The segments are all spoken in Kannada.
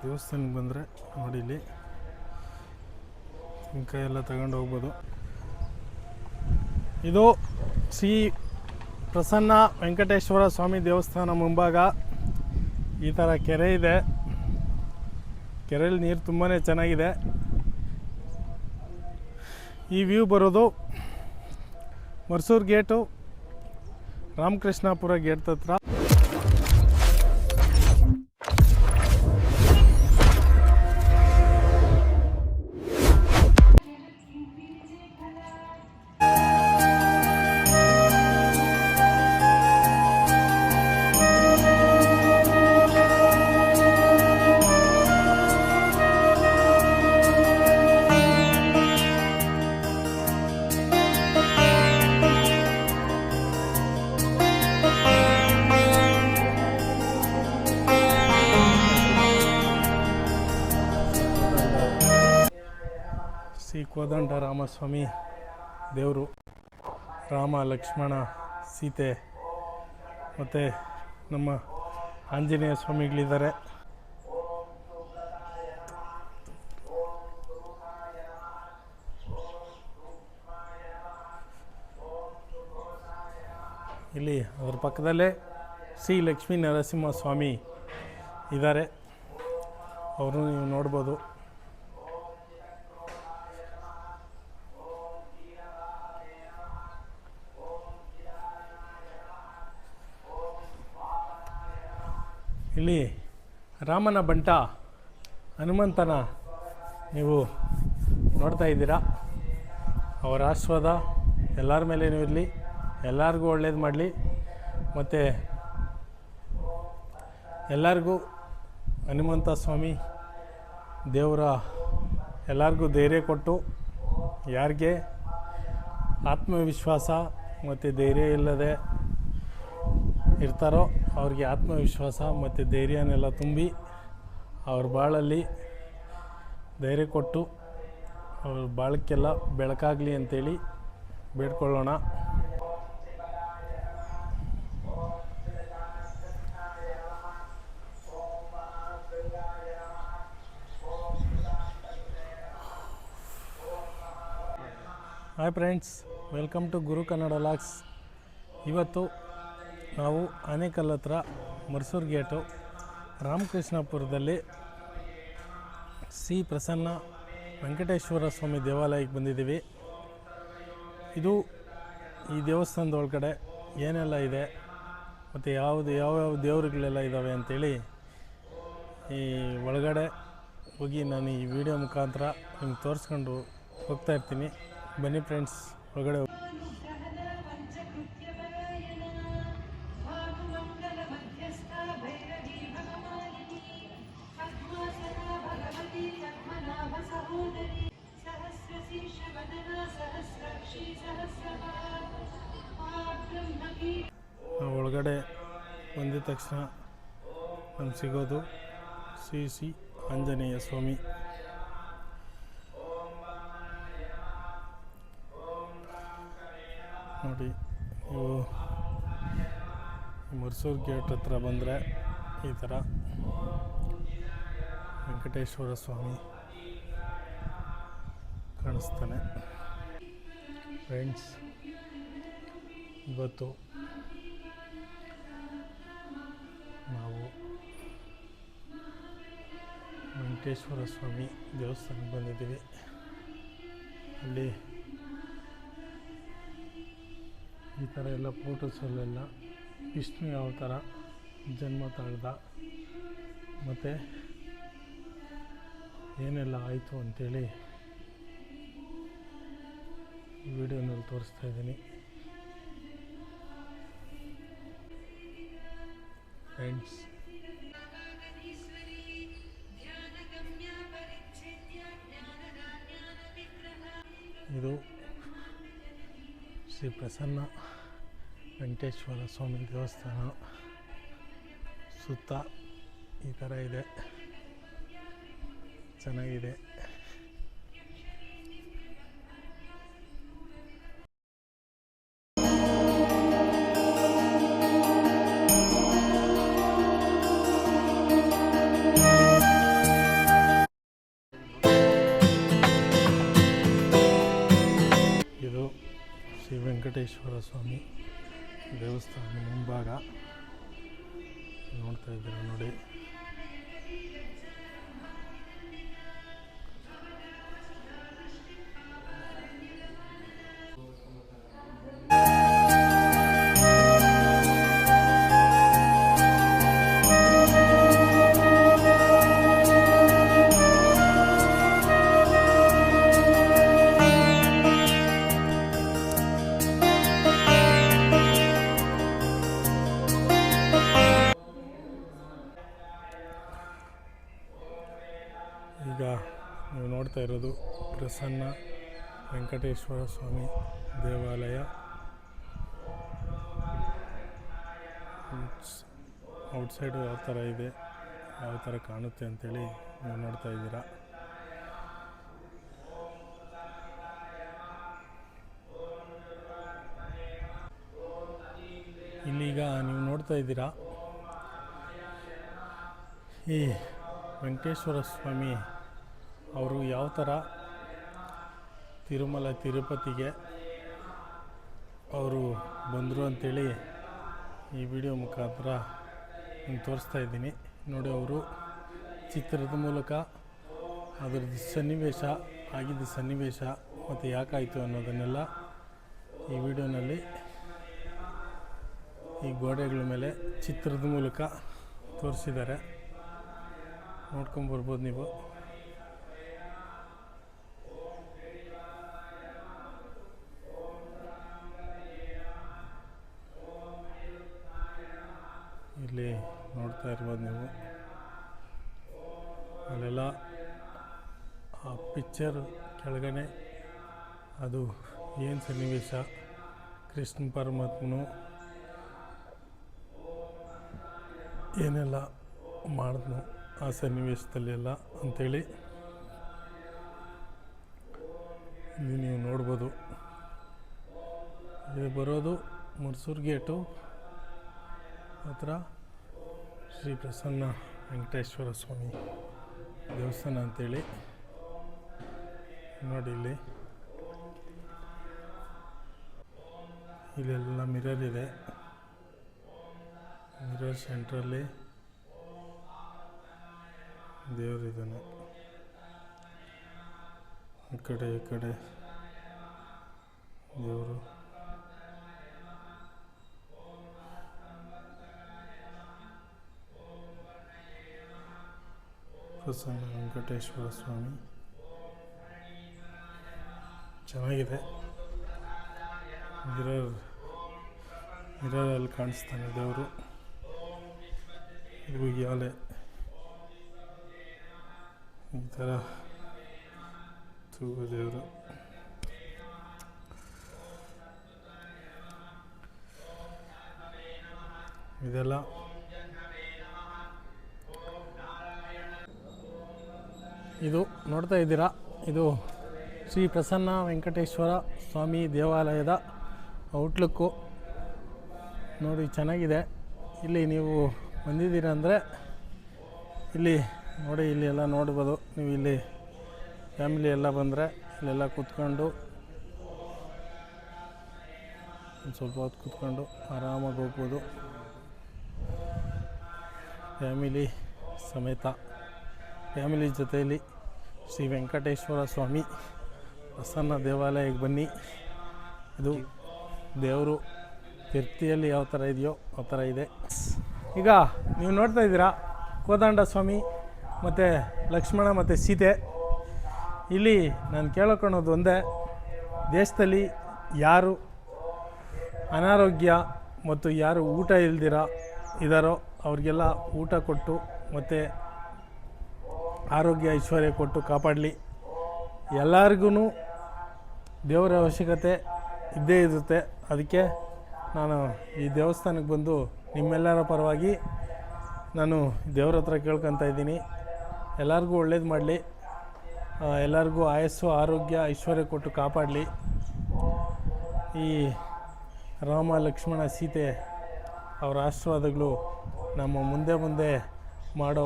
ದೇವಸ್ಥಾನಕ್ಕೆ ಬಂದರೆ ನೋಡಿ ಇಲ್ಲಿ ತೆಂಗಿನಕಾಯಿ ಎಲ್ಲ ತಗೊಂಡು ಹೋಗ್ಬೋದು. ಇದು ಶ್ರೀ ಪ್ರಸನ್ನ ವೆಂಕಟೇಶ್ವರ ಸ್ವಾಮಿ ದೇವಸ್ಥಾನ ಮುಂಭಾಗ ಈ ಥರ ಕೆರೆ ಇದೆ. ಕೆರೆಯಲ್ಲಿ ನೀರು ತುಂಬಾ ಚೆನ್ನಾಗಿದೆ. ಈ ವ್ಯೂ ಬರೋದು ಮರ್ಸೂರು ಗೇಟು, ರಾಮಕೃಷ್ಣಾಪುರ ಗೇಟ್ ಹತ್ರ. ಶ್ರೀ ಕೋದಂಡ ರಾಮಸ್ವಾಮಿ ದೇವರು, ರಾಮ ಲಕ್ಷ್ಮಣ ಸೀತೆ ಮತ್ತು ನಮ್ಮ ಆಂಜನೇಯ ಸ್ವಾಮಿಗಳಿದ್ದಾರೆ. ಇಲ್ಲಿ ಅದರ ಪಕ್ಕದಲ್ಲೇ ಶ್ರೀ ಲಕ್ಷ್ಮೀ ನರಸಿಂಹ ಸ್ವಾಮಿ ಇದ್ದಾರೆ, ಅವರು ನೀವು ನೋಡ್ಬೋದು. ಇಲ್ಲಿ ರಾಮನ ಬಂಟ ಹನುಮಂತನ ನೀವು ನೋಡ್ತಾ ಇದ್ದೀರಾ. ಅವರ ಆಶೀರ್ವಾದ ಎಲ್ಲರ ಮೇಲೇನೂ ಇರಲಿ, ಎಲ್ಲರಿಗೂ ಒಳ್ಳೇದು ಮಾಡಲಿ, ಮತ್ತು ಎಲ್ಲರಿಗೂ ಹನುಮಂತ ಸ್ವಾಮಿ ದೇವರ ಎಲ್ಲರಿಗೂ ಧೈರ್ಯ ಕೊಟ್ಟು, ಯಾರಿಗೆ ಆತ್ಮವಿಶ್ವಾಸ ಮತ್ತು ಧೈರ್ಯ ಇಲ್ಲದೆ ಇರ್ತಾರೋ ಅವ್ರಿಗೆ ಆತ್ಮವಿಶ್ವಾಸ ಮತ್ತು ಧೈರ್ಯನೆಲ್ಲ ತುಂಬಿ ಅವ್ರ ಬಾಳಲ್ಲಿ ಧೈರ್ಯ ಕೊಟ್ಟು ಅವ್ರ ಬಾಳಕ್ಕೆಲ್ಲ ಬೆಳಕಾಗಲಿ ಅಂತೇಳಿ ಬೇಡ್ಕೊಳ್ಳೋಣ. Hi friends, welcome to Guru Kannada logs. ಇವತ್ತು ನಾವು ಆನೇಕಲ್ ಹತ್ರ ಮರ್ಸೂರು ಗೇಟು ರಾಮಕೃಷ್ಣಾಪುರದಲ್ಲಿ ಶ್ರೀ ಪ್ರಸನ್ನ ವೆಂಕಟೇಶ್ವರ ಸ್ವಾಮಿ ದೇವಾಲಯಕ್ಕೆ ಬಂದಿದ್ದೀವಿ. ಇದು ಈ ದೇವಸ್ಥಾನದ ಒಳಗಡೆ ಏನೆಲ್ಲ ಇದೆ ಮತ್ತು ಯಾವ್ಯಾವ ದೇವರುಗಳೆಲ್ಲ ಇದ್ದಾವೆ ಅಂಥೇಳಿ ಈ ಒಳಗಡೆ ಹೋಗಿ ನಾನು ಈ ವಿಡಿಯೋ ಮುಖಾಂತರ ನಿಮ್ಗೆ ತೋರಿಸ್ಕೊಂಡು ಹೋಗ್ತಾ ಇರ್ತೀನಿ. ಬನ್ನಿ ಫ್ರೆಂಡ್ಸ್, ಒಳಗಡೆ ಒಳಗಡೆ ಬಂದಿದ ತಕ್ಷಣ ನಮ್ಗೆ ಸಿಗೋದು ಶ್ರೀ ಆಂಜನೇಯ ಸ್ವಾಮಿ. ನೋಡಿ, ನೀವು ಮರ್ಸೂರು ಗೇಟ್ ಹತ್ರ ಬಂದರೆ ಈ ಥರ ವೆಂಕಟೇಶ್ವರ ಸ್ವಾಮಿ ಕಾಣಿಸ್ತಾನೆ. ಫ್ರೆಂಡ್ಸ್, ಇವತ್ತು ನಾವು ವೆಂಕಟೇಶ್ವರ ಸ್ವಾಮಿ ದೇವಸ್ಥಾನಕ್ಕೆ ಬಂದಿದ್ದೀವಿ. ಅಲ್ಲಿ ಈ ಥರ ಎಲ್ಲ ಫೋಟೋಸಲ್ಲೆಲ್ಲ ವಿಷ್ಣು ಯಾವ ಥರ ಜನ್ಮ ತಾಳ್ದ ಮತ್ತು ಏನೆಲ್ಲ ಆಯಿತು ಅಂಥೇಳಿ ವಿಡಿಯೋನಲ್ಲಿ ತೋರಿಸ್ತಾ ಇದ್ದೀನಿ. ಫ್ರೆಂಡ್ಸ್, ಇದು ಶ್ರೀ ಪ್ರಸನ್ನ ವೆಂಕಟೇಶ್ವರ ಸ್ವಾಮಿ ದೇವಸ್ಥಾನ. ಸುತ್ತ ಈ ಥರ ಇದೆ, ಚೆನ್ನಾಗಿದೆ. ವೆಂಕಟೇಶ್ವರ ಸ್ವಾಮಿ ದೇವಸ್ಥಾನ ಮುಂಭಾಗ ನೋಡ್ತಾ ಇದ್ದೀರಾ ನೋಡಿ. ಈಗ ನೀವು ನೋಡ್ತಾ ಇರೋದು ಪ್ರಸನ್ನ ವೆಂಕಟೇಶ್ವರ ಸ್ವಾಮಿ ದೇವಾಲಯ. ಔಟ್ಸೈಡು ಯಾವ ಥರ ಇದೆ, ಯಾವ ಥರ ಕಾಣುತ್ತೆ ಅಂಥೇಳಿ ನೀವು ನೋಡ್ತಾ ಇದ್ದೀರಾ. ಇಲ್ಲೀಗ ನೀವು ನೋಡ್ತಾ ಇದ್ದೀರಾ ಈ ವೆಂಕಟೇಶ್ವರ ಸ್ವಾಮಿ ಅವರು ಯಾವ ಥರ ತಿರುಮಲ ತಿರುಪತಿಗೆ ಅವರು ಬಂದರು ಅಂಥೇಳಿ ಈ ವಿಡಿಯೋ ಮುಖಾಂತರ ನಿಮ್ಗೆ ತೋರಿಸ್ತಾ ಇದ್ದೀನಿ ನೋಡಿ. ಅವರು ಚಿತ್ರದ ಮೂಲಕ ಅದರದ್ದು ಸನ್ನಿವೇಶ ಆಗಿದ್ದ ಸನ್ನಿವೇಶ ಮತ್ತು ಯಾಕಾಯಿತು ಅನ್ನೋದನ್ನೆಲ್ಲ ಈ ವಿಡಿಯೋನಲ್ಲಿ ಈ ಗೋಡೆಗಳ ಮೇಲೆ ಚಿತ್ರದ ಮೂಲಕ ತೋರಿಸಿದ್ದಾರೆ, ನೋಡ್ಕೊಂಬರ್ಬೋದು ನೀವು. ಇಲ್ಲಿ ನೋಡ್ತಾ ಇರ್ಬೋದು ನೀವು. ಅಲ್ಲೆಲ್ಲ ಆ ಪಿಕ್ಚರ್ ಕೆಳಗಡೆ ಅದು ಏನು ಸನ್ನಿವೇಶ, ಕೃಷ್ಣ ಪರಮಾತ್ಮನು ಏನೆಲ್ಲ ಮಾಡಿದ್ನು ಆ ಸನ್ನಿವೇಶದಲ್ಲೆಲ್ಲ ಅಂಥೇಳಿ ಇಲ್ಲಿ ನೀವು ನೋಡ್ಬೋದು. ಇದು ಬರೋದು ಮರ್ಸೂರು ಗೇಟು ಹತ್ರ ಶ್ರೀ ಪ್ರಸನ್ನ ವೆಂಕಟೇಶ್ವರ ಸ್ವಾಮಿ ದೇವಸ್ಥಾನ ಅಂಥೇಳಿ ನೋಡಿ. ಇಲ್ಲೆಲ್ಲ ಮಿರರ್ ಇದೆ, ಮಿರರ್ ಸೆಂಟ್ರಲ್ಲಿ ದೇವರಿದ್ದಾನೆ. ಈ ಕಡೆ ದೇವರು. ಪ್ರಸನ್ನ ವೆಂಕಟೇಶ್ವರ ಸ್ವಾಮಿ ಚೆನ್ನಾಗಿದೆ. ಮಿರರಲ್ಲಿ ಕಾಣಿಸ್ತಾನೆ ದೇವರು. ಇದು ಯಾಲೆ ಈ ಥರ ತೂಗು ದೇವರು. ಇದೆಲ್ಲ ಇದು ನೋಡ್ತಾ ಇದ್ದೀರಾ, ಇದು ಶ್ರೀ ಪ್ರಸನ್ನ ವೆಂಕಟೇಶ್ವರ ಸ್ವಾಮಿ ದೇವಾಲಯದ ಔಟ್ಲುಕ್ಕು ನೋಡಿ, ಚೆನ್ನಾಗಿದೆ. ಇಲ್ಲಿ ನೀವು ಬಂದಿದ್ದೀರ ಅಂದರೆ ಇಲ್ಲಿ ನೋಡಿ, ಇಲ್ಲಿ ಎಲ್ಲ ನೋಡ್ಬೋದು ನೀವು. ಇಲ್ಲಿ ಫ್ಯಾಮಿಲಿ ಎಲ್ಲ ಬಂದರೆ ಇಲ್ಲೆಲ್ಲ ಕೂತ್ಕೊಂಡು ಒಂದು ಸ್ವಲ್ಪ ಹೊತ್ತು ಕೂತ್ಕೊಂಡು ಆರಾಮಾಗಿ ಹೋಗ್ಬೋದು. ಫ್ಯಾಮಿಲಿ ಸಮೇತ ಫ್ಯಾಮಿಲಿ ಜೊತೆಯಲ್ಲಿ ಶ್ರೀ ವೆಂಕಟೇಶ್ವರ ಸ್ವಾಮಿ ಪ್ರಸನ್ನ ದೇವಾಲಯಕ್ಕೆ ಬನ್ನಿ. ಇದು ದೇವರು ತಿರುಪತಿಯಲ್ಲಿ ಯಾವ ಥರ ಇದೆಯೋ ಆ ಥರ ಇದೆ. ಈಗ ನೀವು ನೋಡ್ತಾ ಇದ್ದೀರಾ ಕೋದಂಡ ಸ್ವಾಮಿ ಮತ್ತು ಲಕ್ಷ್ಮಣ ಮತ್ತು ಸೀತೆ. ಇಲ್ಲಿ ನಾನು ಕೇಳೋಕೊಳ್ಳೋದು ಒಂದೇ, ದೇಶದಲ್ಲಿ ಯಾರು ಅನಾರೋಗ್ಯ ಮತ್ತು ಯಾರು ಊಟ ಇಲ್ದಿರ ಇದ್ದಾರೋ ಅವ್ರಿಗೆಲ್ಲ ಊಟ ಕೊಟ್ಟು ಮತ್ತು ಆರೋಗ್ಯ ಐಶ್ವರ್ಯ ಕೊಟ್ಟು ಕಾಪಾಡಲಿ. ಎಲ್ಲರಿಗೂ ದೇವರ ಅವಶ್ಯಕತೆ ಇದ್ದೇ ಇರುತ್ತೆ. ಅದಕ್ಕೆ ನಾನು ಈ ದೇವಸ್ಥಾನಕ್ಕೆ ಬಂದು ನಿಮ್ಮೆಲ್ಲರ ಪರವಾಗಿ ನಾನು ದೇವ್ರ ಹತ್ರ ಕೇಳ್ಕೊತಾ ಇದ್ದೀನಿ, ಎಲ್ಲರಿಗೂ ಒಳ್ಳೇದು ಮಾಡಲಿ, ಎಲ್ಲರಿಗೂ ಆಯಸ್ಸು ಆರೋಗ್ಯ ಐಶ್ವರ್ಯ ಕೊಟ್ಟು ಕಾಪಾಡಲಿ. ಈ ರಾಮ ಲಕ್ಷ್ಮಣ ಸೀತೆ ಅವರ ಆಶೀರ್ವಾದಗಳು ನಮ್ಮ ಮುಂದೆ ಮಾಡೋ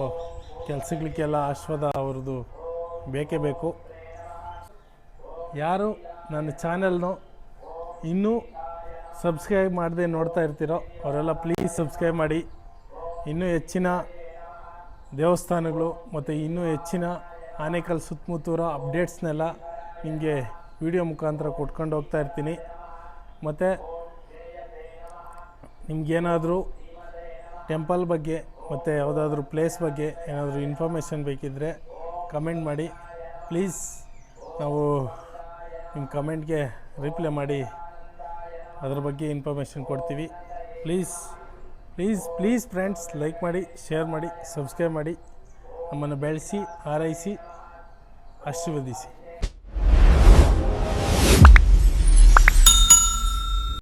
ಕೆಲಸಗಳಿಗೆಲ್ಲ ಆಶೀರ್ವಾದ ಅವ್ರದ್ದು ಬೇಕೇ ಬೇಕು. ಯಾರು ನನ್ನ ಚಾನೆಲ್ನು ಇನ್ನೂ ಸಬ್ಸ್ಕ್ರೈಬ್ ಮಾಡದೆ ನೋಡ್ತಾ ಇರ್ತೀರೋ ಅವರೆಲ್ಲ ಪ್ಲೀಸ್ ಸಬ್ಸ್ಕ್ರೈಬ್ ಮಾಡಿ. ಇನ್ನೂ ಹೆಚ್ಚಿನ ದೇವಸ್ಥಾನಗಳು ಮತ್ತು ಇನ್ನೂ ಹೆಚ್ಚಿನ ಆನೇಕಲ್ ಸುತ್ತಮುತ್ತೂರ ಅಪ್ಡೇಟ್ಸ್ನೆಲ್ಲ ನಿಮಗೆ ವಿಡಿಯೋ ಮುಖಾಂತರ ಕೊಟ್ಕೊಂಡು ಹೋಗ್ತಾ ಇರ್ತೀನಿ. ಮತ್ತು ನಿಮಗೇನಾದರೂ ಟೆಂಪಲ್ ಬಗ್ಗೆ ಮತ್ತು ಯಾವುದಾದ್ರೂ ಪ್ಲೇಸ್ ಬಗ್ಗೆ ಏನಾದರೂ ಇನ್ಫಾರ್ಮೇಷನ್ ಬೇಕಿದ್ದರೆ ಕಮೆಂಟ್ ಮಾಡಿ ಪ್ಲೀಸ್. ನಾವು ನಿಮ್ಮ ಕಮೆಂಟ್ಗೆ ರಿಪ್ಲೈ ಮಾಡಿ ಅದ್ರ ಬಗ್ಗೆ ಇನ್ಫಾರ್ಮೇಷನ್ ಕೊಡ್ತೀವಿ. Please please please friends, like ಮಾಡಿ, ಶೇರ್ ಮಾಡಿ, ಸಬ್ಸ್ಕ್ರೈಬ್ ಮಾಡಿ, ನಮ್ಮನ್ನು ಬೆಳೆಸಿ, ಹಾರೈಸಿ, ಆಶೀರ್ವದಿಸಿ.